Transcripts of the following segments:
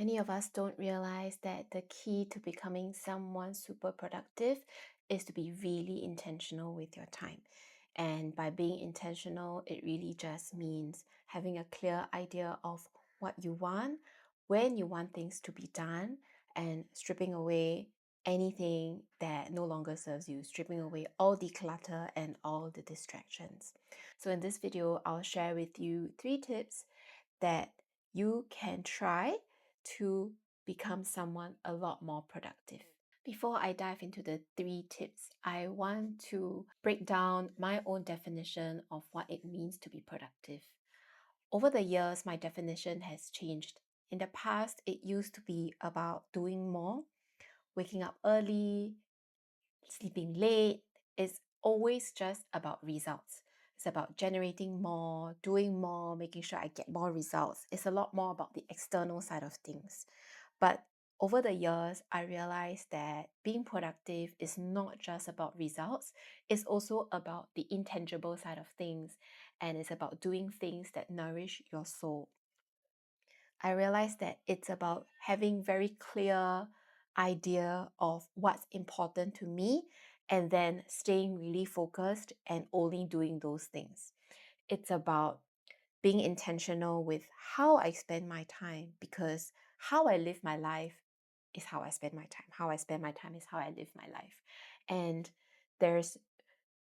Many of us don't realize that the key to becoming someone super productive is to be really intentional with your time. And by being intentional, it really just means having a clear idea of what you want, when you want things to be done, and stripping away anything that no longer serves you, stripping away all the clutter and all the distractions. So, in this video, I'll share with you 3 tips that you can try to become someone a lot more productive. Before I dive into the 3 tips, I want to break down my own definition of what it means to be productive. Over the years, my definition has changed. In the past, it used to be about doing more, waking up early, sleeping late. It's always just about results. It's about generating more, doing more, making sure I get more results. It's a lot more about the external side of things. But over the years, I realized that being productive is not just about results, it's also about the intangible side of things, and it's about doing things that nourish your soul. I realized that it's about having very clear idea of what's important to me and then staying really focused and only doing those things. It's about being intentional with how I spend my time, because how I live my life is how I spend my time. How I spend my time is how I live my life. And there's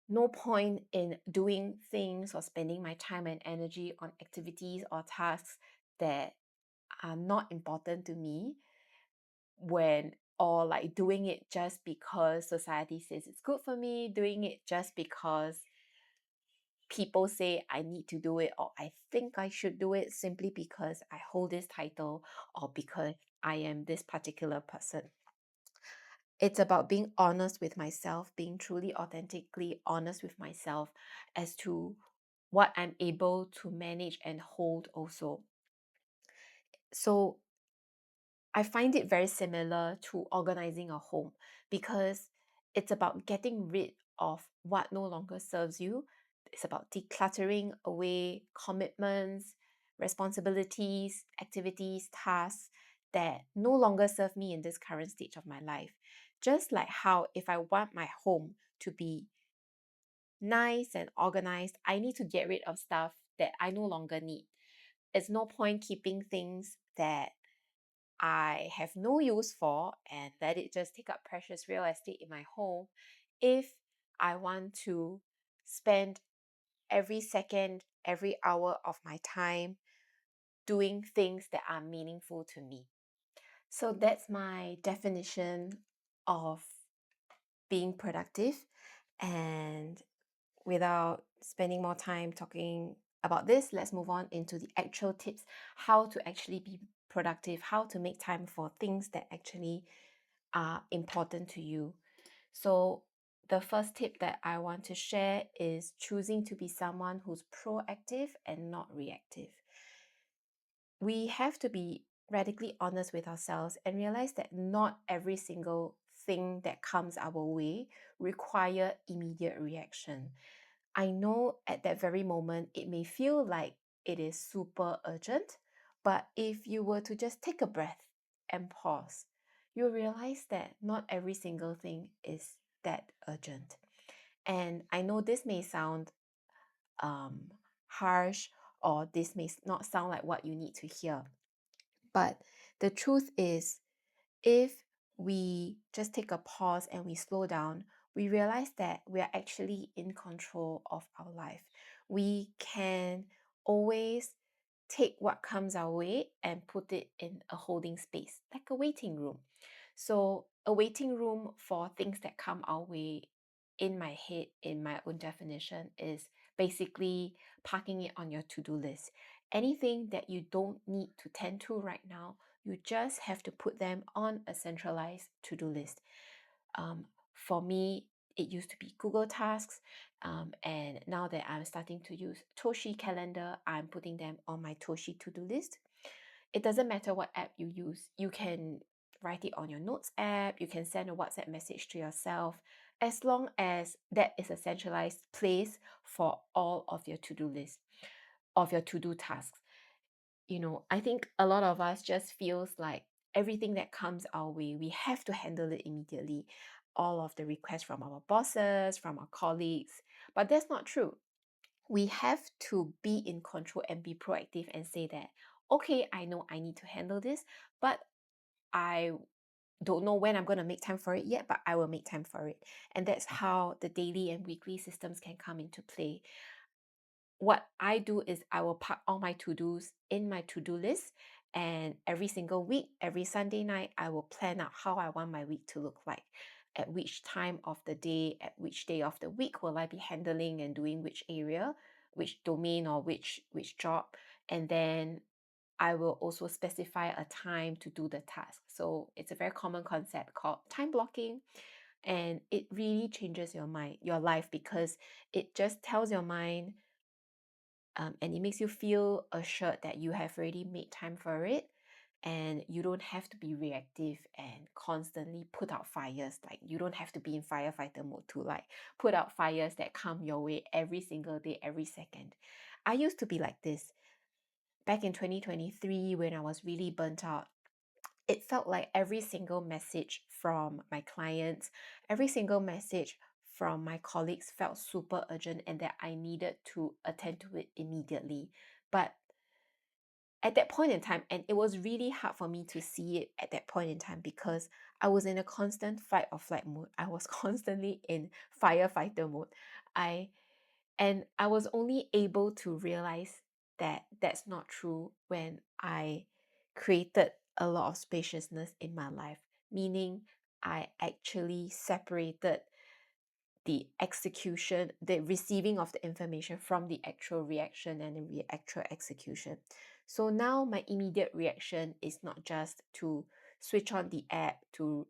no point in doing things or spending my time and energy on activities or tasks that are not important to me, when or like doing it just because society says it's good for me, doing it just because people say I need to do it, or I think I should do it simply because I hold this title or because I am this particular person. It's about being honest with myself, being truly authentically honest with myself as to what I'm able to manage and hold also. So I find it very similar to organizing a home, because it's about getting rid of what no longer serves you. It's about decluttering away commitments, responsibilities, activities, tasks that no longer serve me in this current stage of my life. Just like how if I want my home to be nice and organized, I need to get rid of stuff that I no longer need. It's no point keeping things that I have no use for and let it just take up precious real estate in my home if I want to spend every second, every hour of my time doing things that are meaningful to me. So that's my definition of being productive. And without spending more time talking about this, let's move on into the actual tips, how to actually be productive, how to make time for things that actually are important to you. So, the first tip that I want to share is choosing to be someone who's proactive and not reactive. We have to be radically honest with ourselves and realize that not every single thing that comes our way require immediate reaction. I know at that very moment it may feel like it is super urgent, but if you were to just take a breath and pause, you'll realize that not every single thing is that urgent. And I know this may sound harsh, or this may not sound like what you need to hear, but the truth is, if we just take a pause and we slow down, we realize that we are actually in control of our life. We can always take what comes our way and put it in a holding space, like a waiting room. So, a waiting room for things that come our way, in my head, in my own definition, is basically parking it on your to do list. Anything that you don't need to tend to right now, you just have to put them on a centralized to do list. For me, it used to be Google Tasks, and now that I'm starting to use Toshi Calendar, I'm putting them on my Toshi to do list. It doesn't matter what app you use, you can write it on your notes app, you can send a WhatsApp message to yourself, as long as that is a centralized place for all of your to do list, of your to do tasks. I think a lot of us just feels like everything that comes our way, we have to handle it immediately. All of the requests from our bosses, from our colleagues. But that's not true. We have to be in control and be proactive and say that, okay, I know I need to handle this, but I don't know when I'm going to make time for it yet, but I will make time for it. And that's how the daily and weekly systems can come into play. What I do is I will park all my to-dos in my to-do list, and every single week, every Sunday night, I will plan out how I want my week to look like. At which time of the day, at which day of the week will I be handling and doing which area, which domain or which job. And then I will also specify a time to do the task. So it's a very common concept called time blocking. And it really changes your life, because it just tells your mind, and it makes you feel assured that you have already made time for it, and you don't have to be reactive and constantly put out fires. Like, you don't have to be in firefighter mode to like put out fires that come your way every single day, every second. I used to be like this back in 2023 when I was really burnt out. It felt like every single message from my clients, every single message from my colleagues felt super urgent, and that I needed to attend to it immediately. But at that point in time, and it was really hard for me to see it at that point in time, because I was in a constant fight or flight mode. I was constantly in firefighter mode. I and I was only able to realize that that's not true when I created a lot of spaciousness in my life, meaning I actually separated the execution, the receiving of the information from the actual reaction and the actual execution. So now my immediate reaction is not just to switch on the app to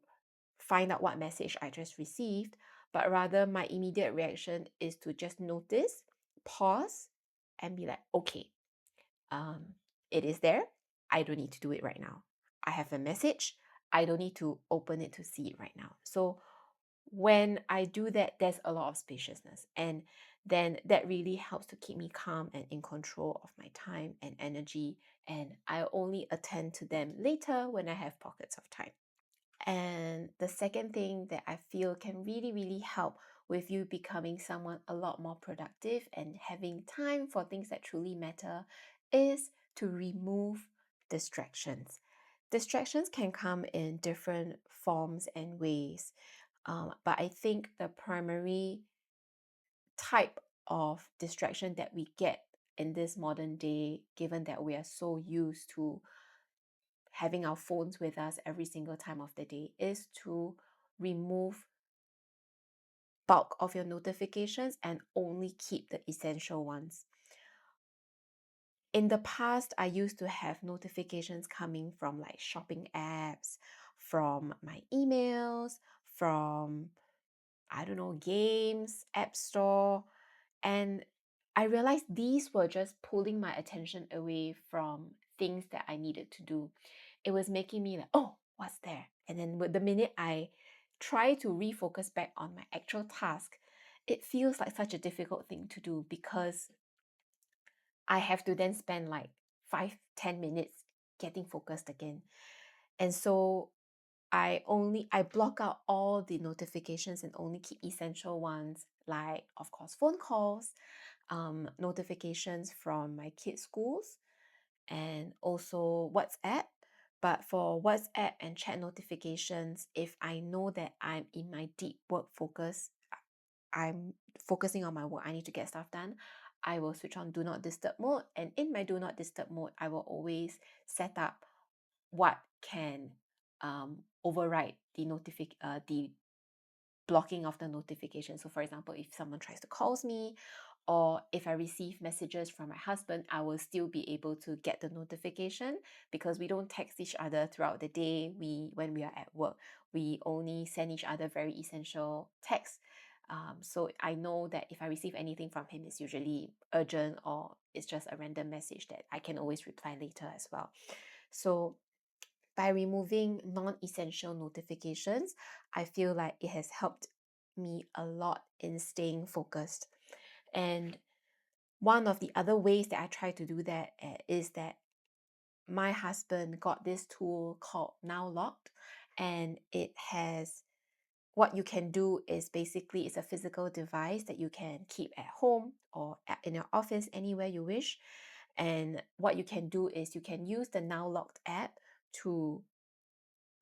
find out what message I just received, but rather my immediate reaction is to just notice, pause, and be like, okay, um, it is there. I don't need to do it right now. I have a message. I don't need to open it to see it right now. So when I do that, there's a lot of spaciousness. And then that really helps to keep me calm and in control of my time and energy. And I only attend to them later when I have pockets of time. And the second thing that I feel can really, really help with you becoming someone a lot more productive and having time for things that truly matter is to remove distractions. Distractions can come in different forms and ways, but I think the primary type of distraction that we get in this modern day, given that we are so used to having our phones with us every single time of the day, is to remove bulk of your notifications and only keep the essential ones. In the past, I used to have notifications coming from like shopping apps, from my emails, from, I don't know, games, app store. And I realized these were just pulling my attention away from things that I needed to do. It was making me like, oh, what's there? And then with the minute I try to refocus back on my actual task, it feels like such a difficult thing to do, because I have to then spend like 5-10 minutes getting focused again. And so I block out all the notifications and only keep essential ones, like of course phone calls, notifications from my kids' schools, and also WhatsApp. But for WhatsApp and chat notifications, if I know that I'm in my deep work focus, I'm focusing on my work, I need to get stuff done, I will switch on do not disturb mode. And in my do not disturb mode, I will always set up what can override the blocking of the notification. So for example, if someone tries to calls me, or if I receive messages from my husband, I will still be able to get the notification, because we don't text each other throughout the day. When we are at work, we only send each other very essential texts. So I know that if I receive anything from him, it's usually urgent, or it's just a random message that I can always reply later as well. So by removing non-essential notifications, I feel like it has helped me a lot in staying focused. And one of the other ways that I try to do that is that my husband got this tool called Now Locked, and it has what you can do is basically it's a physical device that you can keep at home or in your office, anywhere you wish. And what you can do is you can use the Now Locked app to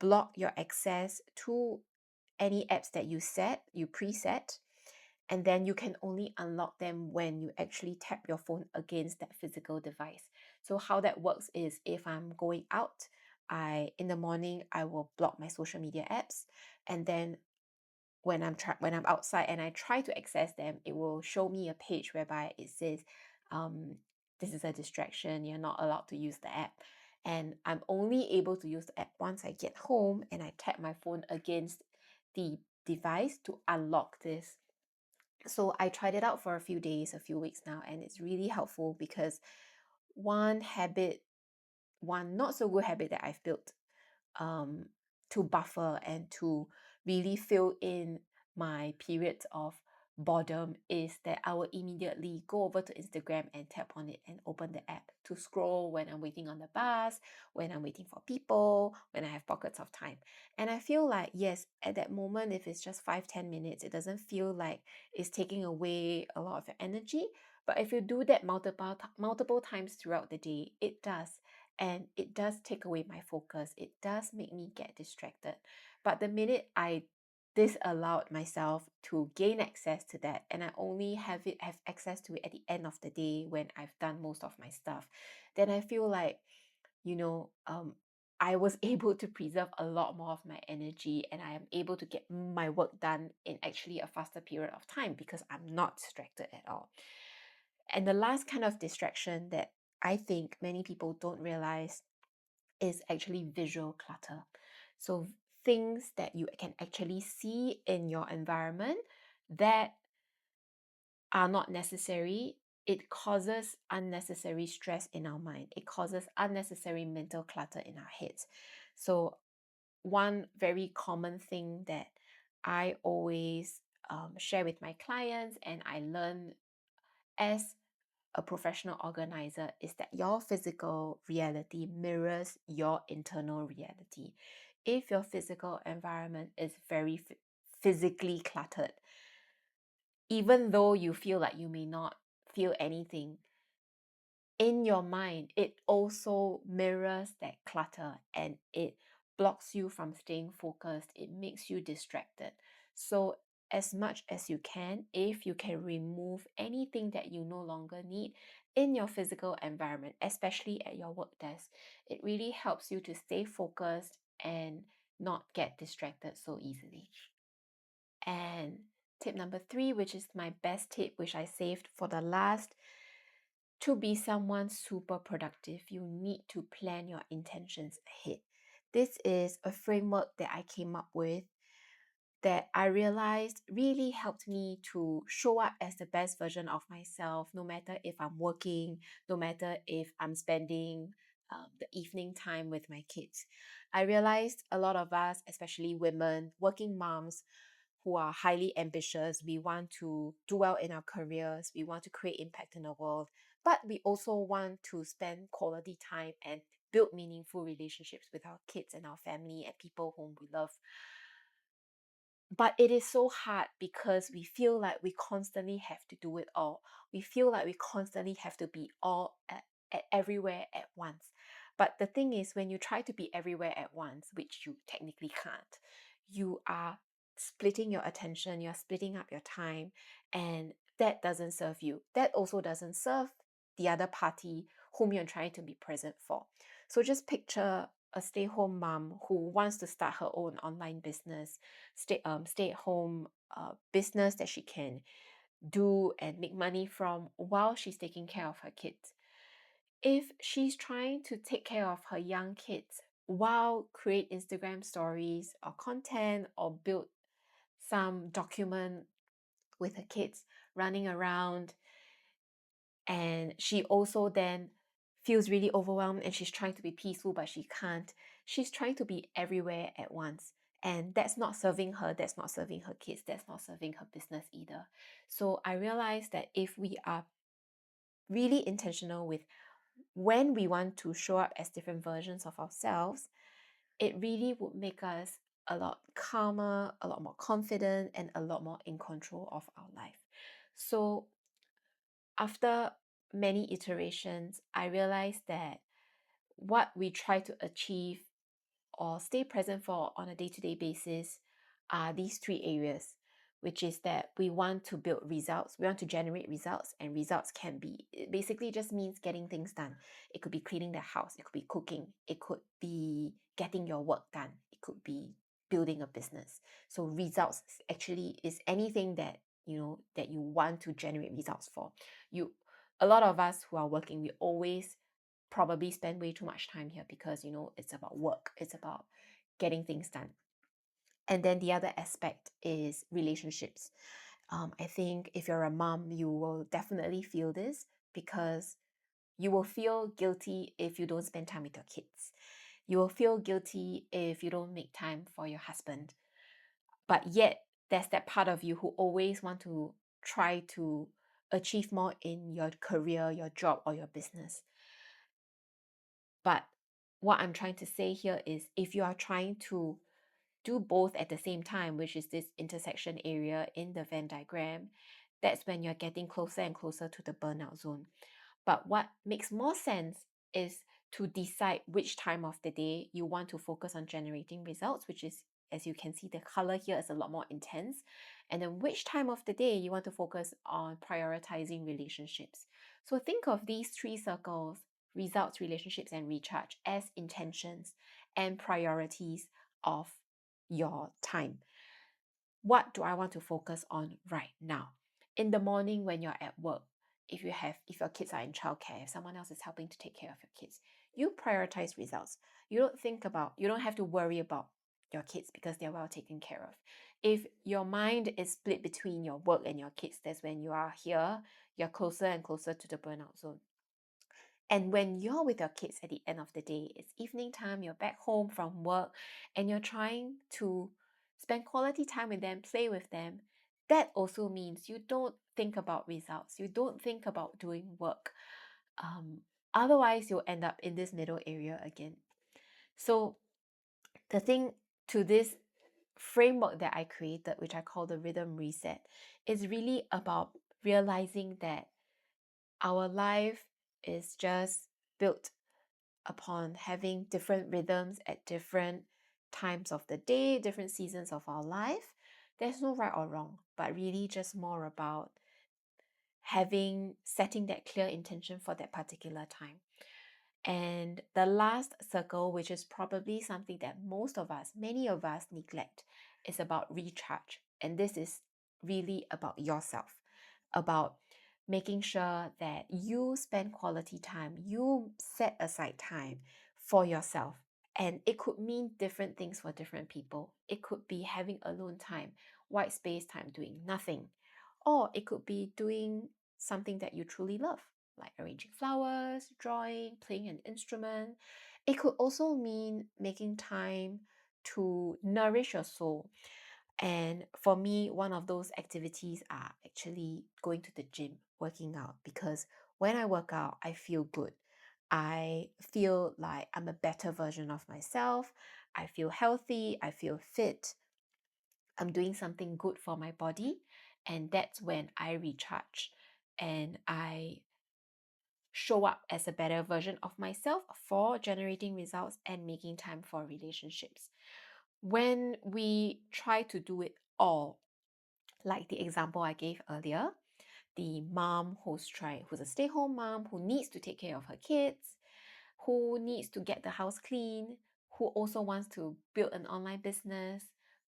block your access to any apps that you preset, and then you can only unlock them when you actually tap your phone against that physical device. So how that works is if I'm going out, in the morning I will block my social media apps, and then when I'm outside and I try to access them, it will show me a page whereby it says, um, this is a distraction, you're not allowed to use the app. And I'm only able to use the app once I get home and I tap my phone against the device to unlock this. So I tried it out for a few days, a few weeks now, and it's really helpful because one habit, one not so good habit that I've built um, to buffer and to really fill in my periods of boredom is that I will immediately go over to Instagram and tap on it and open the app to scroll when I'm waiting on the bus, when I'm waiting for people, when I have pockets of time. And I feel like, yes, at that moment, if it's just 5-10 minutes, it doesn't feel like it's taking away a lot of your energy. But if you do that multiple times throughout the day, it does. And it does take away my focus. It does make me get distracted. But the minute I disallowed myself to gain access to that, and I only have access to it at the end of the day when I've done most of my stuff, then I feel like, you know, I was able to preserve a lot more of my energy, and I am able to get my work done in actually a faster period of time because I'm not distracted at all. And the last kind of distraction that I think many people don't realize is actually visual clutter. So things that you can actually see in your environment that are not necessary, it causes unnecessary stress in our mind. It causes unnecessary mental clutter in our heads. So one very common thing that I always share with my clients and I learn as a professional organizer is that your physical reality mirrors your internal reality. If your physical environment is very physically cluttered, even though you feel like you may not feel anything, in your mind, it also mirrors that clutter and it blocks you from staying focused. It makes you distracted. So, as much as you can, if you can remove anything that you no longer need in your physical environment, especially at your work desk, it really helps you to stay focused and not get distracted so easily. And tip number 3, which is my best tip, which I saved for the last, to be someone super productive, you need to plan your intentions ahead. This is a framework that I came up with that I realized really helped me to show up as the best version of myself, no matter if I'm working, no matter if I'm spending the evening time with my kids. I realized a lot of us, especially women, working moms, who are highly ambitious, we want to do well in our careers, we want to create impact in the world, but we also want to spend quality time and build meaningful relationships with our kids and our family and people whom we love. But it is so hard because we feel like we constantly have to do it all. We feel like we constantly have to be all at everywhere at once. But the thing is, when you try to be everywhere at once, which you technically can't, you are splitting your attention, you're splitting up your time, and that doesn't serve you. That also doesn't serve the other party whom you're trying to be present for. So just picture a stay-home mom who wants to start her own online business, stay-at-home business that she can do and make money from while she's taking care of her kids. If she's trying to take care of her young kids while create Instagram stories or content or build some document with her kids running around, and she also then feels really overwhelmed and she's trying to be peaceful but she can't. She's trying to be everywhere at once, and that's not serving her, that's not serving her kids, that's not serving her business either. So I realized that if we are really intentional with when we want to show up as different versions of ourselves, it really would make us a lot calmer, a lot more confident, and a lot more in control of our life. So after many iterations, I realized that what we try to achieve or stay present for on a day-to-day basis are these three areas, which is that we want to build results, we want to generate results, and results can be, it basically just means getting things done. It could be cleaning the house, it could be cooking, it could be getting your work done, it could be building a business. So results actually is anything that that you want to generate results for. A lot of us who are working, we always probably spend way too much time here because it's about work, it's about getting things done. And then the other aspect is relationships. I think if you're a mom, you will definitely feel this because you will feel guilty if you don't spend time with your kids. You will feel guilty if you don't make time for your husband. But yet there's that part of you who always want to try to achieve more in your career, your job, or your business. But what I'm trying to say here is if you are trying to do both at the same time, which is this intersection area in the Venn diagram, that's when you're getting closer and closer to the burnout zone. But what makes more sense is to decide which time of the day you want to focus on generating results, which is, as you can see, the color here is a lot more intense. And then which time of the day you want to focus on prioritizing relationships. So think of these three circles: results, relationships, and recharge as intentions and priorities of your time. What do I want to focus on right now? In the morning when you're at work, if your kids are in childcare, if someone else is helping to take care of your kids, you prioritize results. You don't have to worry about your kids because they're well taken care of. If your mind is split between your work and your kids, that's when you're closer and closer to the burnout zone. And when you're with your kids at the end of the day, it's evening time, you're back home from work, and you're trying to spend quality time with them, play with them. That also means you don't think about results, you don't think about doing work. Otherwise, you'll end up in this middle area again. So, the thing to this framework that I created, which I call the rhythm reset, is really about realizing that our life is just built upon having different rhythms at different times of the day, different seasons of our life. There's no right or wrong, but really just more about setting that clear intention for that particular time. And the last circle, which is probably something that many of us neglect, is about recharge. And this is really about yourself, about making sure that you spend quality time, you set aside time for yourself. And it could mean different things for different people. It could be having alone time, white space time, doing nothing. Or it could be doing something that you truly love, like arranging flowers, drawing, playing an instrument. It could also mean making time to nourish your soul. And for me, one of those activities are actually going to the gym, working out, because when I work out, I feel good. I feel like I'm a better version of myself. I feel healthy. I feel fit. I'm doing something good for my body. And that's when I recharge and I show up as a better version of myself for generating results and making time for relationships. When we try to do it all, like the example I gave earlier, the mom who's a stay-home mom who needs to take care of her kids, who needs to get the house clean, who also wants to build an online business,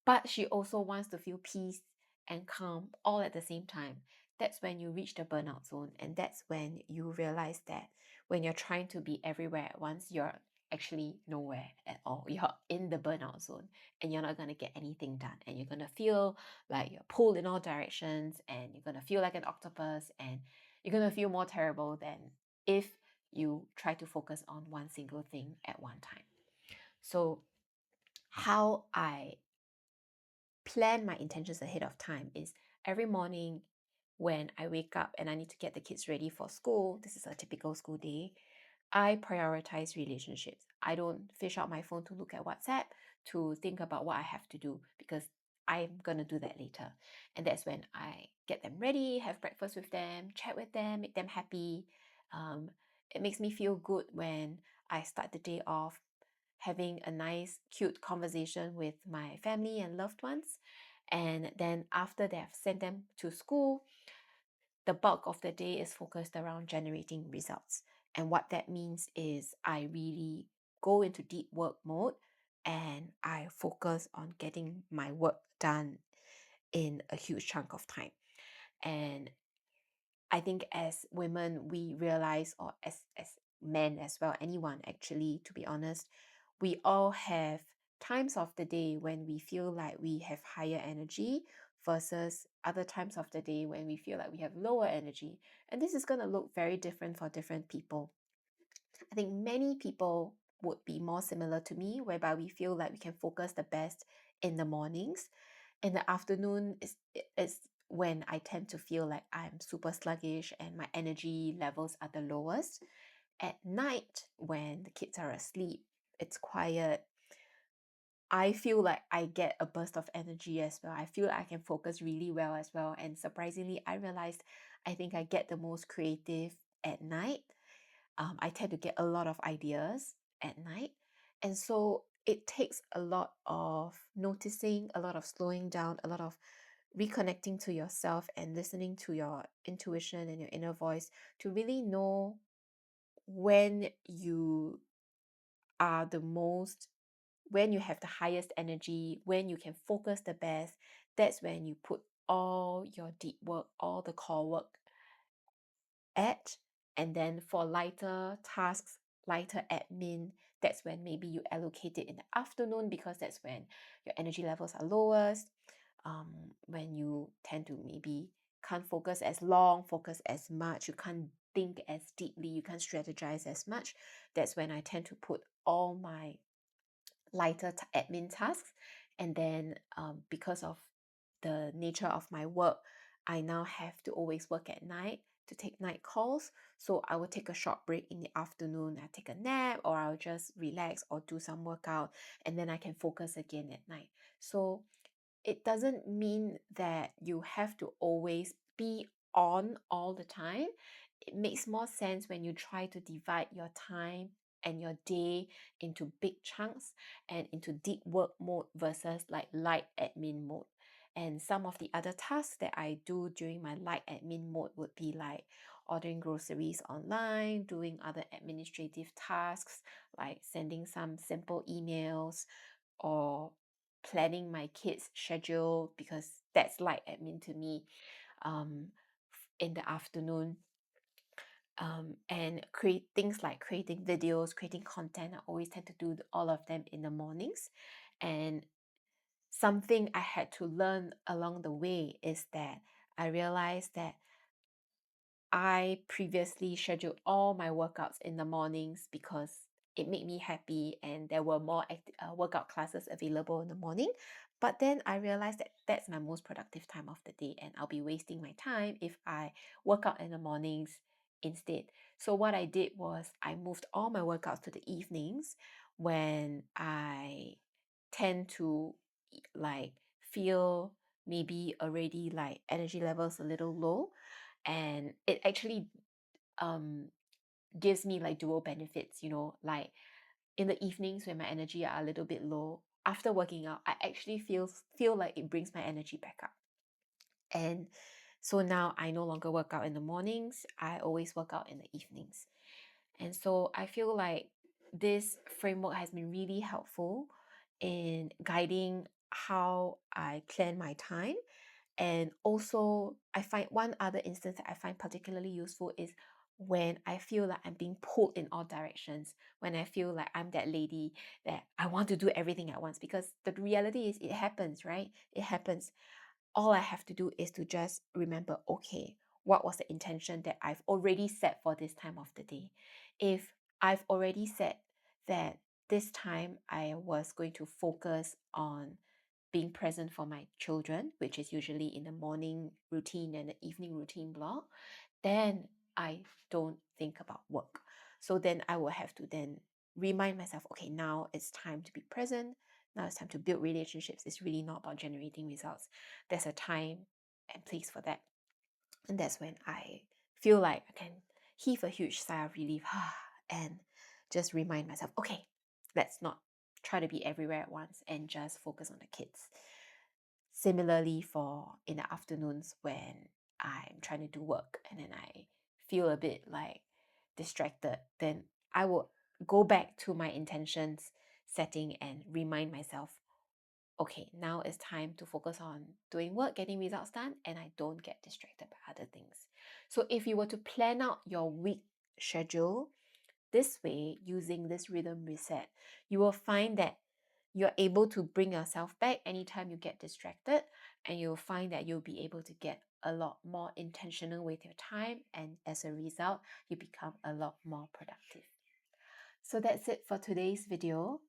but she also wants to feel peace and calm all at the same time. That's when you reach the burnout zone. And that's when you realize that when you're trying to be everywhere at once, you're actually nowhere at all. You're in the burnout zone and you're not going to get anything done. And you're going to feel like you're pulled in all directions and you're going to feel like an octopus and you're going to feel more terrible than if you try to focus on one single thing at one time. So, how I plan my intentions ahead of time is every morning when I wake up and I need to get the kids ready for school. This is a typical school day. I prioritize relationships. I don't fish out my phone to look at WhatsApp to think about what I have to do because I'm going to do that later. And that's when I get them ready, have breakfast with them, chat with them, make them happy. Um, it makes me feel good when I start the day off having a nice, cute conversation with my family and loved ones. And then after they have sent them to school, the bulk of the day is focused around generating results. And what that means is I really go into deep work mode and I focus on getting my work done in a huge chunk of time. And I think as women, we realize, or as men as well, anyone actually, to be honest, we all have times of the day when we feel like we have higher energy versus other times of the day when we feel like we have lower energy. And this is going to look very different for different people. I think many people would be more similar to me, whereby we feel like we can focus the best in the mornings. In the afternoon is when I tend to feel like I'm super sluggish and my energy levels are the lowest. At night, when the kids are asleep, it's quiet. I feel like I get a burst of energy as well. I feel like I can focus really well as well. And surprisingly, I realized I think I get the most creative at night. I tend to get a lot of ideas at night. And so it takes a lot of noticing, a lot of slowing down, a lot of reconnecting to yourself and listening to your intuition and your inner voice to really know when you are the most, when you have the highest energy, when you can focus the best. That's when you put all your deep work, all the core work at. And then for lighter tasks, lighter admin, that's when maybe you allocate it in the afternoon because that's when your energy levels are lowest. When you tend to maybe can't focus as long, focus as much, you can't think as deeply, you can't strategize as much. That's when I tend to put all my lighter admin tasks. And then because of the nature of my work, I now have to always work at night to take night calls. So I will take a short break in the afternoon. I take a nap or I'll just relax or do some workout and then I can focus again at night. So it doesn't mean that you have to always be on all the time. It makes more sense when you try to divide your time and your day into big chunks and into deep work mode versus like light admin mode. And some of the other tasks that I do during my light admin mode would be like ordering groceries online, doing other administrative tasks like sending some simple emails or planning my kids' schedule because that's like admin to me um, in the afternoon. And create things like creating videos, creating content. I always tend to do all of them in the mornings. And something I had to learn along the way is that I realized that I previously scheduled all my workouts in the mornings because it made me happy and there were more workout classes available in the morning. But then I realized that that's my most productive time of the day and I'll be wasting my time if I work out in the mornings instead. So what I did was I moved all my workouts to the evenings when I tend to like feel maybe already like energy levels a little low, and it actually um gives me like dual benefits, like in the evenings when my energy are a little bit low after working out, I actually feel like it brings my energy back up. And so now I no longer work out in the mornings, I always work out in the evenings. And so I feel like this framework has been really helpful in guiding how I plan my time. And also, I find one other instance that I find particularly useful is when I feel like I'm being pulled in all directions, when I feel like I'm that lady that I want to do everything at once. Because the reality is, it happens, right? It happens. All I have to do is to just remember, okay, what was the intention that I've already set for this time of the day? If I've already said that this time I was going to focus on being present for my children, which is usually in the morning routine and the evening routine block, then I don't think about work. So then I will have to then remind myself, okay, now it's time to be present. Now it's time to build relationships. It's really not about generating results. There's a time and place for that. And that's when I feel like I can heave a huge sigh of relief and just remind myself, okay, let's not try to be everywhere at once and just focus on the kids. Similarly, for in the afternoons when I'm trying to do work and then I feel a bit like distracted, then I will go back to my intentions setting and remind myself, okay, now it's time to focus on doing work, getting results done, and I don't get distracted by other things. So if you were to plan out your week schedule this way, using this rhythm reset, you will find that you're able to bring yourself back anytime you get distracted, and you'll find that you'll be able to get a lot more intentional with your time, and as a result, you become a lot more productive. So that's it for today's video.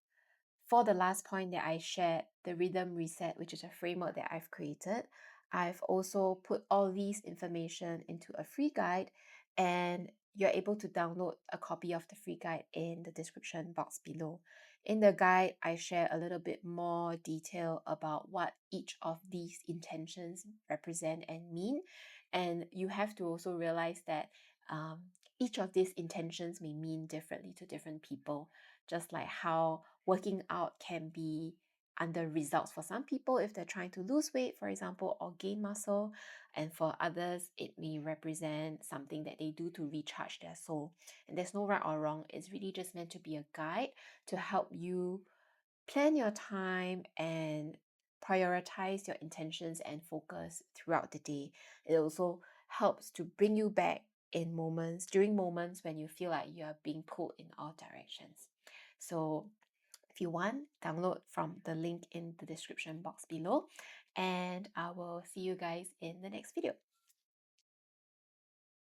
For the last point that I shared, the rhythm reset, which is a framework that I've created, I've also put all these information into a free guide, and you're able to download a copy of the free guide in the description box below. In the guide, I share a little bit more detail about what each of these intentions represent and mean. And you have to also realize that each of these intentions may mean differently to different people, just like how working out can be under results for some people if they're trying to lose weight, for example, or gain muscle. And for others, it may represent something that they do to recharge their soul. And there's no right or wrong. It's really just meant to be a guide to help you plan your time and prioritize your intentions and focus throughout the day. It also helps to bring you back during moments when you feel like you are being pulled in all directions. So if you want, download from the link in the description box below, and I will see you guys in the next video.